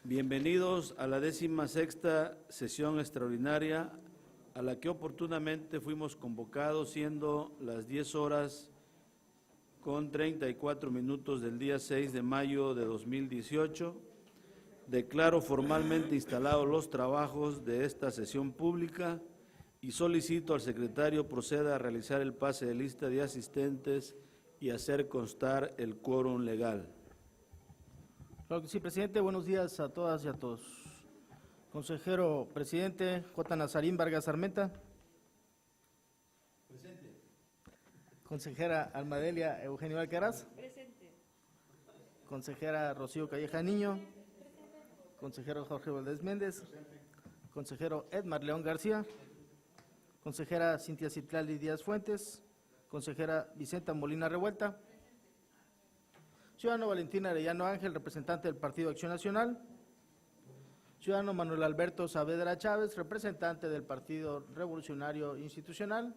Bienvenidos a la 16ª sesión extraordinaria a la que oportunamente fuimos convocados, siendo las 10:34 del día 6 de mayo de 2018. Declaro formalmente instalados los trabajos de esta sesión pública y solicito al secretario proceda a realizar el pase de lista de asistentes y hacer constar el quórum legal. Claro que sí, presidente. Buenos días a todas y a todos. Consejero presidente J. Nazarín Vargas Armenta. Presente. Consejera Almadelia Eugenio Alcaraz. Presente. Consejera Rocío Calleja Niño. Consejero Jorge Valdés Méndez. Consejero Edmar León García. Consejera Cintia Citlali Díaz Fuentes. Consejera Vicenta Molina Revuelta. Ciudadano Valentín Arellano Ángel, representante del Partido Acción Nacional. Ciudadano Manuel Alberto Saavedra Chávez, representante del Partido Revolucionario Institucional.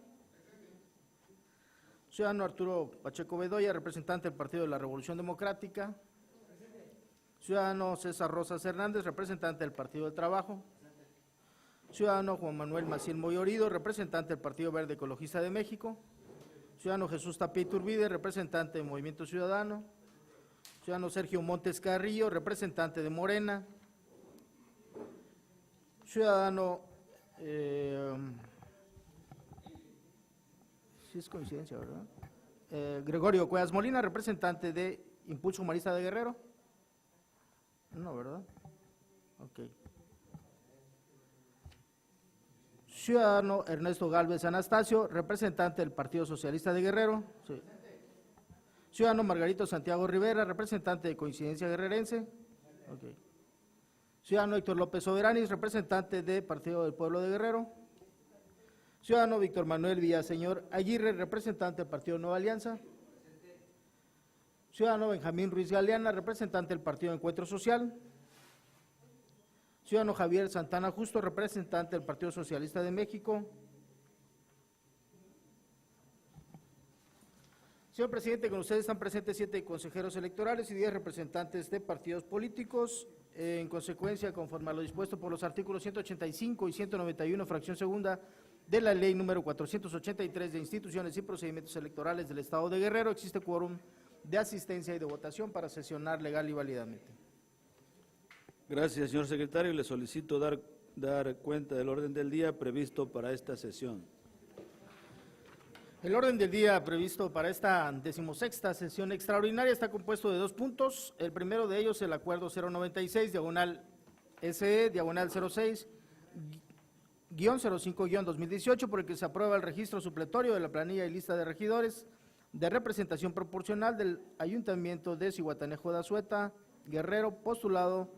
Ciudadano Arturo Pacheco Bedoya, representante del Partido de la Revolución Democrática. Ciudadano César Rosas Hernández, representante del Partido del Trabajo. Ciudadano Juan Manuel Maciel Moyorido, representante del Partido Verde Ecologista de México. Ciudadano Jesús Tapia Iturbide, representante del Movimiento Ciudadano. Ciudadano Sergio Montes Carrillo, representante de Morena. Ciudadano, sí es coincidencia, ¿verdad? Gregorio Cuevas Molina, representante de Impulso Humanista de Guerrero. No, ¿verdad? Ok. Ciudadano Ernesto Gálvez Anastasio, representante del Partido Socialista de Guerrero. Sí. Ciudadano Margarito Santiago Rivera, representante de Coincidencia Guerrerense. Okay. Ciudadano Héctor López Soberanis, representante de Partido del Pueblo de Guerrero. Ciudadano Víctor Manuel Villaseñor Aguirre, representante del Partido Nueva Alianza. Ciudadano Benjamín Ruiz Galeana, representante del Partido Encuentro Social. Ciudadano Javier Santana Justo, representante del Partido Socialista de México. Señor presidente, con ustedes están presentes 7 consejeros electorales y 10 representantes de partidos políticos. En consecuencia, conforme a lo dispuesto por los artículos 185 y 191, fracción segunda de la ley número 483 de instituciones y procedimientos electorales del Estado de Guerrero, existe quórum de asistencia y de votación para sesionar legal y válidamente. Gracias, señor secretario. Le solicito dar cuenta del orden del día previsto para esta sesión. El orden del día previsto para esta 16ª sesión extraordinaria está compuesto de 2 puntos. El primero de ellos, el acuerdo 096, diagonal SE, diagonal 06-05-2018, por el que se aprueba el registro supletorio de la planilla y lista de regidores de representación proporcional del Ayuntamiento de Zihuatanejo de Azueta, Guerrero, postulado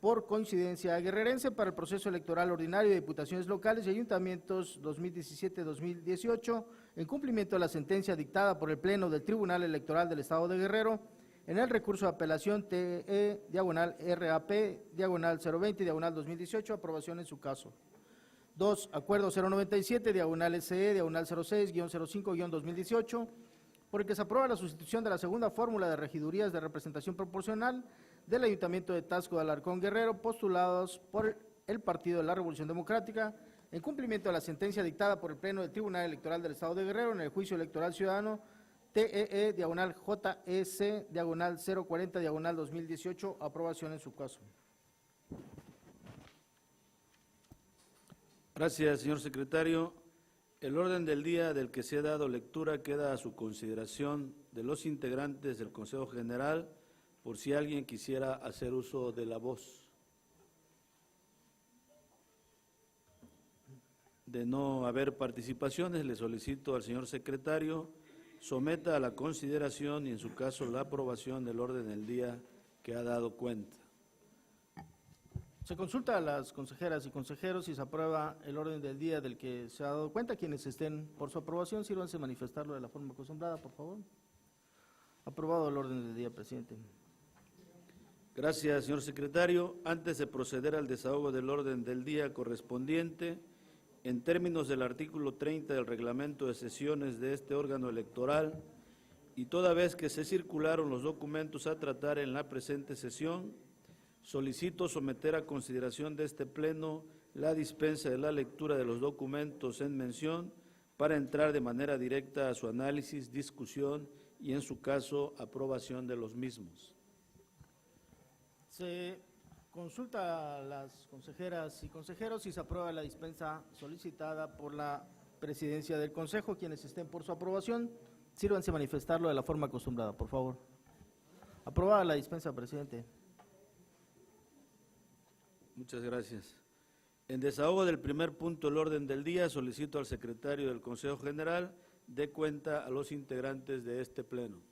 por Coincidencia Guerrerense para el proceso electoral ordinario de diputaciones locales y ayuntamientos 2017-2018, en cumplimiento de la sentencia dictada por el Pleno del Tribunal Electoral del Estado de Guerrero, en el recurso de apelación TE-RAP-020-2018, aprobación en su caso. 2. Acuerdo 097, diagonal SE, diagonal 06-05-2018, por el que se aprueba la sustitución de la segunda fórmula de regidurías de representación proporcional del Ayuntamiento de Taxco de Alarcón Guerrero, postulados por el Partido de la Revolución Democrática, en cumplimiento de la sentencia dictada por el Pleno del Tribunal Electoral del Estado de Guerrero en el juicio electoral ciudadano TEE, diagonal JS, diagonal 040, diagonal 2018, aprobación en su caso. Gracias, señor secretario. El orden del día del que se ha dado lectura queda a su consideración de los integrantes del Consejo General, por si alguien quisiera hacer uso de la voz. De no haber participaciones, le solicito al señor secretario someta a la consideración y en su caso la aprobación del orden del día que ha dado cuenta. Se consulta a las consejeras y consejeros si se aprueba el orden del día del que se ha dado cuenta. Quienes estén por su aprobación, sírvanse a manifestarlo de la forma acostumbrada, por favor. Aprobado el orden del día, presidente. Gracias, señor secretario. Antes de proceder al desahogo del orden del día correspondiente, en términos del artículo 30 del reglamento de sesiones de este órgano electoral, y toda vez que se circularon los documentos a tratar en la presente sesión, Solicito someter a consideración de este Pleno la dispensa de la lectura de los documentos en mención para entrar de manera directa a su análisis, discusión y, en su caso, aprobación de los mismos. Se consulta a las consejeras y consejeros si se aprueba la dispensa solicitada por la Presidencia del Consejo. Quienes estén por su aprobación, sírvanse a manifestarlo de la forma acostumbrada, por favor. Aprobada la dispensa, presidente. Muchas gracias. En desahogo del primer punto del orden del día, solicito al secretario del Consejo General dé cuenta a los integrantes de este Pleno.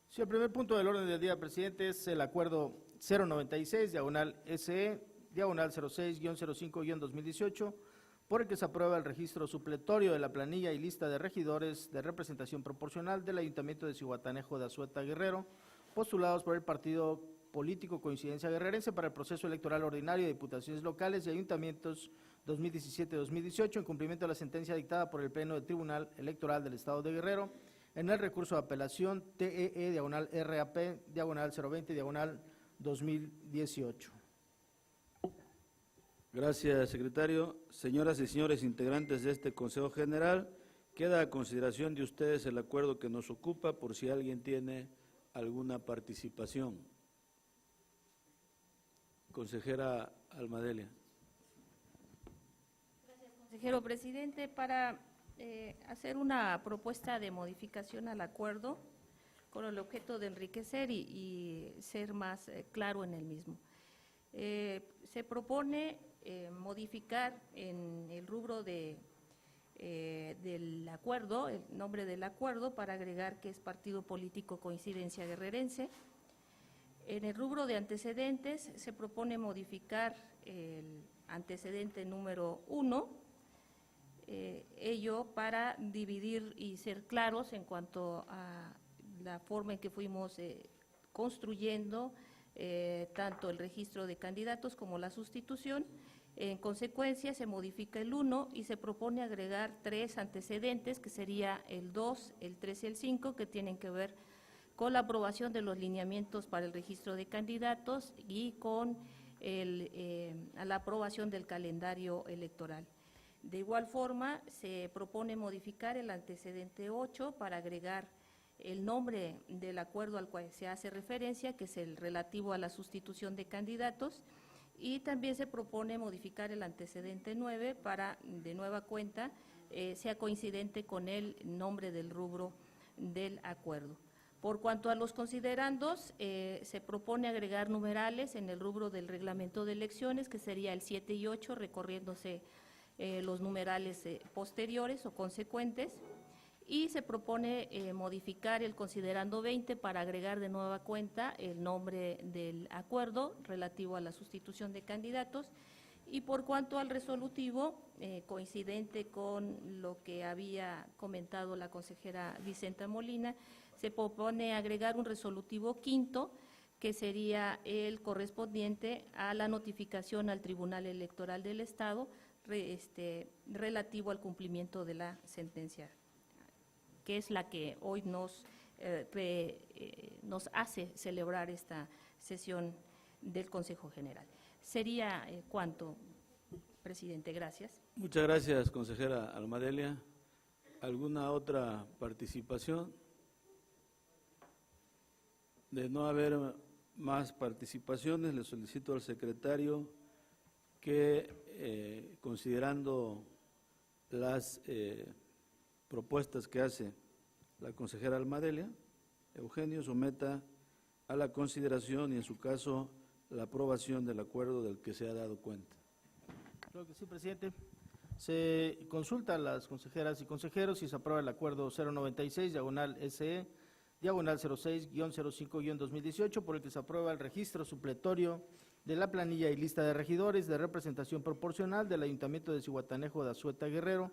Sí, el primer punto del orden del día, presidente, es el acuerdo 096, diagonal SE, diagonal 06-05-2018, por el que se aprueba el registro supletorio de la planilla y lista de regidores de representación proporcional del Ayuntamiento de Zihuatanejo de Azueta Guerrero, postulados por el partido político Coincidencia Guerrerense para el proceso electoral ordinario de diputaciones locales y ayuntamientos 2017-2018, en cumplimiento de la sentencia dictada por el Pleno del Tribunal Electoral del Estado de Guerrero, en el recurso de apelación TEE, diagonal RAP, diagonal 020, diagonal 2018. Gracias, secretario. Señoras y señores integrantes de este Consejo General, queda a consideración de ustedes el acuerdo que nos ocupa por si alguien tiene alguna participación. Consejera Almadelia. Gracias, consejero presidente. Para hacer una propuesta de modificación al acuerdo con el objeto de enriquecer y ser más claro en el mismo. Se propone modificar en el rubro del acuerdo, el nombre del acuerdo, para agregar que es Partido Político Coincidencia Guerrerense. En el rubro de antecedentes se propone modificar el antecedente número 1, ello para dividir y ser claros en cuanto a la forma en que fuimos construyendo tanto el registro de candidatos como la sustitución. En consecuencia, se modifica el 1 y se propone agregar 3 antecedentes, que sería el 2, el 3 y el 5, que tienen que ver con la aprobación de los lineamientos para el registro de candidatos y con la aprobación del calendario electoral. De igual forma, se propone modificar el antecedente 8 para agregar el nombre del acuerdo al cual se hace referencia, que es el relativo a la sustitución de candidatos, y también se propone modificar el antecedente 9 para, de nueva cuenta, sea coincidente con el nombre del rubro del acuerdo. Por cuanto a los considerandos, se propone agregar numerales en el rubro del reglamento de elecciones, que sería el 7 y 8, recorriéndose los numerales posteriores o consecuentes, y se propone modificar el considerando 20 para agregar de nueva cuenta el nombre del acuerdo relativo a la sustitución de candidatos. Y por cuanto al resolutivo, coincidente con lo que había comentado la consejera Vicenta Molina, se propone agregar un resolutivo 5º, que sería el correspondiente a la notificación al Tribunal Electoral del Estado relativo al cumplimiento de la sentencia, que es la que hoy nos hace celebrar esta sesión del Consejo General. Sería cuanto, presidente. Gracias. Muchas gracias, consejera Almadelia. ¿Alguna otra participación? De no haber más participaciones, le solicito al secretario que, considerando las propuestas que hace la consejera Almadelia, Eugenio, someta a la consideración y, en su caso, la aprobación del acuerdo del que se ha dado cuenta. Creo que sí, presidente. Se consulta a las consejeras y consejeros si se aprueba el acuerdo 096, diagonal SE, diagonal 06-05-2018, por el que se aprueba el registro supletorio de la planilla y lista de regidores de representación proporcional del Ayuntamiento de Zihuatanejo de Azueta Guerrero,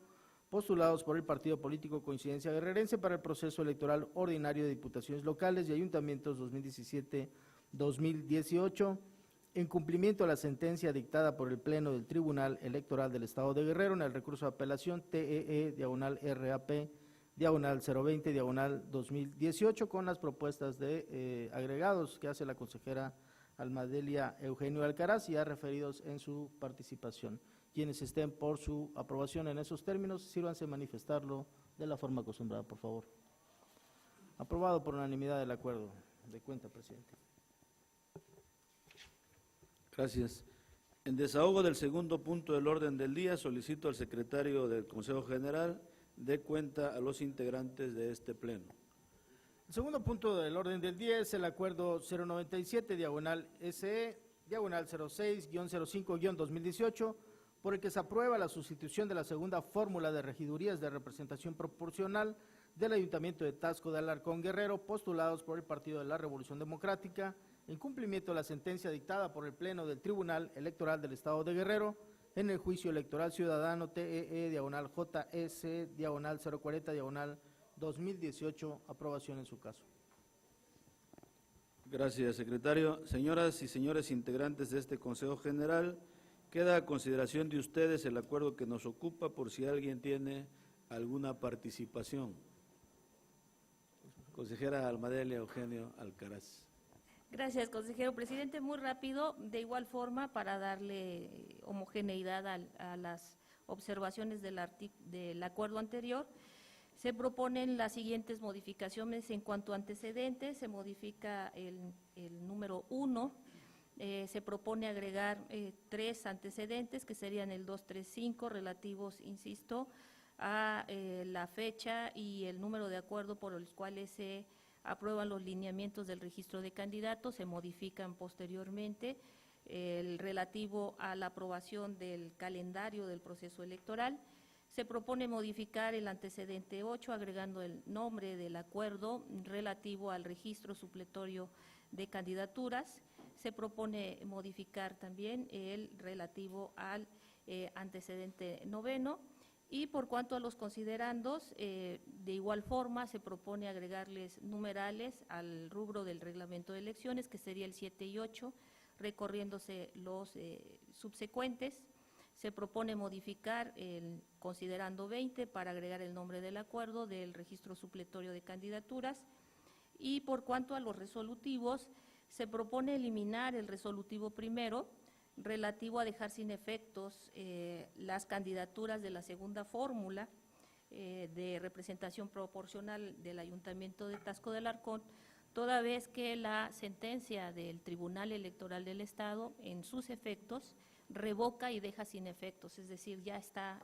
postulados por el Partido Político Coincidencia Guerrerense para el proceso electoral ordinario de diputaciones locales y ayuntamientos 2017-2018, en cumplimiento a la sentencia dictada por el Pleno del Tribunal Electoral del Estado de Guerrero en el recurso de apelación TEE, diagonal RAP, diagonal 020, diagonal 2018, con las propuestas de agregados que hace la consejera Almadelia Eugenio Alcaraz, ya referidos en su participación. Quienes estén por su aprobación en esos términos, sírvanse manifestarlo de la forma acostumbrada, por favor. Aprobado por unanimidad el acuerdo de cuenta, presidente. Gracias. En desahogo del segundo punto del orden del día, solicito al secretario del Consejo General dé cuenta a los integrantes de este pleno. El segundo punto del orden del día es el acuerdo 097, diagonal SE, diagonal 06-05-2018, por el que se aprueba la sustitución de la segunda fórmula de regidurías de representación proporcional del Ayuntamiento de Taxco de Alarcón Guerrero, postulados por el Partido de la Revolución Democrática, en cumplimiento de la sentencia dictada por el Pleno del Tribunal Electoral del Estado de Guerrero en el juicio electoral ciudadano TEE, diagonal JS, diagonal 040, diagonal 2018, aprobación en su caso. Gracias, secretario. Señoras y señores integrantes de este Consejo General, queda a consideración de ustedes el acuerdo que nos ocupa por si alguien tiene alguna participación. Consejera Almadelia Eugenio Alcaraz. Gracias, consejero presidente. Muy rápido, de igual forma, para darle homogeneidad a las observaciones del acuerdo anterior, se proponen las siguientes modificaciones en cuanto a antecedentes. Se modifica el número 1, se propone agregar 3 antecedentes, que serían el 235, relativos, insisto, a la fecha y el número de acuerdo por los cuales se aprueban los lineamientos del registro de candidatos, se modifican posteriormente. El relativo a la aprobación del calendario del proceso electoral. Se propone modificar el antecedente 8, agregando el nombre del acuerdo relativo al registro supletorio de candidaturas. Se propone modificar también el relativo al antecedente 9. Y por cuanto a los considerandos, de igual forma se propone agregarles numerales al rubro del reglamento de elecciones, que sería el 7 y 8, recorriéndose los subsecuentes. Se propone modificar el considerando 20 para agregar el nombre del acuerdo del registro supletorio de candidaturas. Y por cuanto a los resolutivos, se propone eliminar el resolutivo primero, relativo a dejar sin efectos las candidaturas de la segunda fórmula de representación proporcional del Ayuntamiento de Taxco de Alarcón, toda vez que la sentencia del Tribunal Electoral del Estado, en sus efectos, revoca y deja sin efectos, es decir, ya está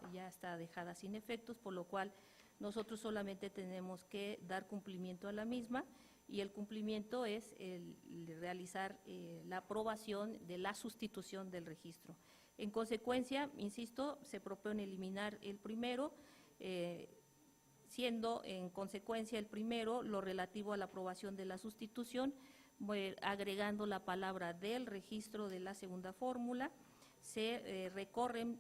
dejada sin efectos, por lo cual nosotros solamente tenemos que dar cumplimiento a la misma, y el cumplimiento es el realizar la aprobación de la sustitución del registro. En consecuencia, insisto, se propone eliminar el primero, siendo en consecuencia el primero lo relativo a la aprobación de la sustitución, agregando la palabra del registro de la segunda fórmula. Se recorren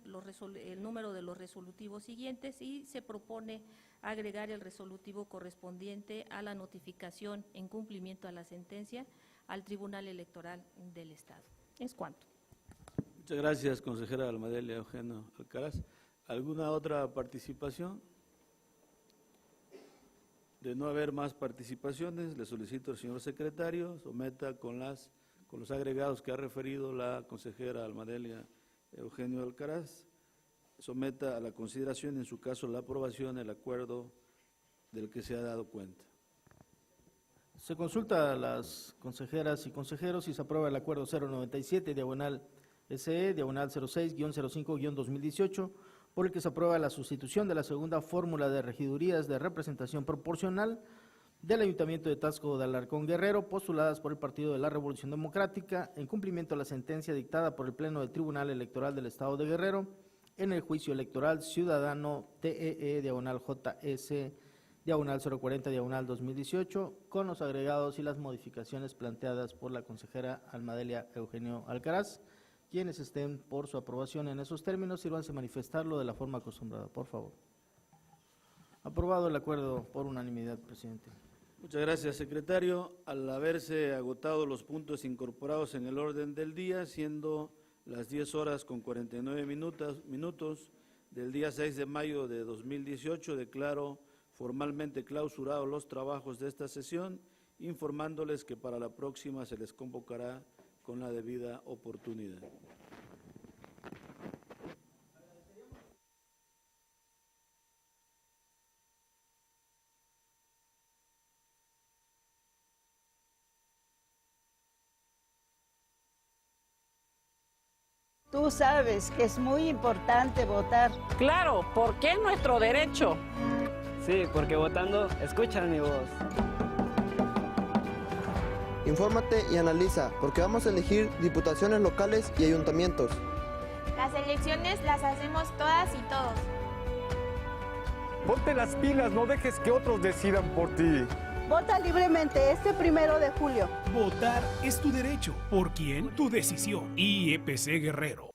el número de los resolutivos siguientes y se propone agregar el resolutivo correspondiente a la notificación en cumplimiento a la sentencia al Tribunal Electoral del Estado. Es cuanto. Muchas gracias, consejera Almadelia Eugenio Alcaraz. ¿Alguna otra participación? De no haber más participaciones, le solicito al señor secretario someta con los agregados que ha referido la consejera Almadelia Eugenio Alcaraz, someta a la consideración, en su caso la aprobación, el acuerdo del que se ha dado cuenta. Se consulta a las consejeras y consejeros si se aprueba el acuerdo 097, diagonal SE, diagonal 06-05-2018, por el que se aprueba la sustitución de la segunda fórmula de regidurías de representación proporcional del Ayuntamiento de Taxco de Alarcón Guerrero, postuladas por el Partido de la Revolución Democrática, en cumplimiento a la sentencia dictada por el Pleno del Tribunal Electoral del Estado de Guerrero en el juicio electoral ciudadano TEE, diagonal JS, diagonal 040, diagonal 2018, con los agregados y las modificaciones planteadas por la consejera Almadelia Eugenio Alcaraz. Quienes estén por su aprobación en esos términos, sírvanse manifestarlo de la forma acostumbrada, por favor. Aprobado el acuerdo por unanimidad, presidente. Muchas gracias, secretario. Al haberse agotado los puntos incorporados en el orden del día, siendo las 10:49 minutos del día 6 de mayo de 2018, declaro formalmente clausurados los trabajos de esta sesión, informándoles que para la próxima se les convocará con la debida oportunidad. Tú sabes que es muy importante votar. Claro, porque es nuestro derecho. Sí, porque votando escuchan mi voz. Infórmate y analiza, porque vamos a elegir diputaciones locales y ayuntamientos. Las elecciones las hacemos todas y todos. Ponte las pilas, no dejes que otros decidan por ti. Vota libremente este 1 de julio. Votar es tu derecho. ¿Por quién? Tu decisión. IEPC Guerrero.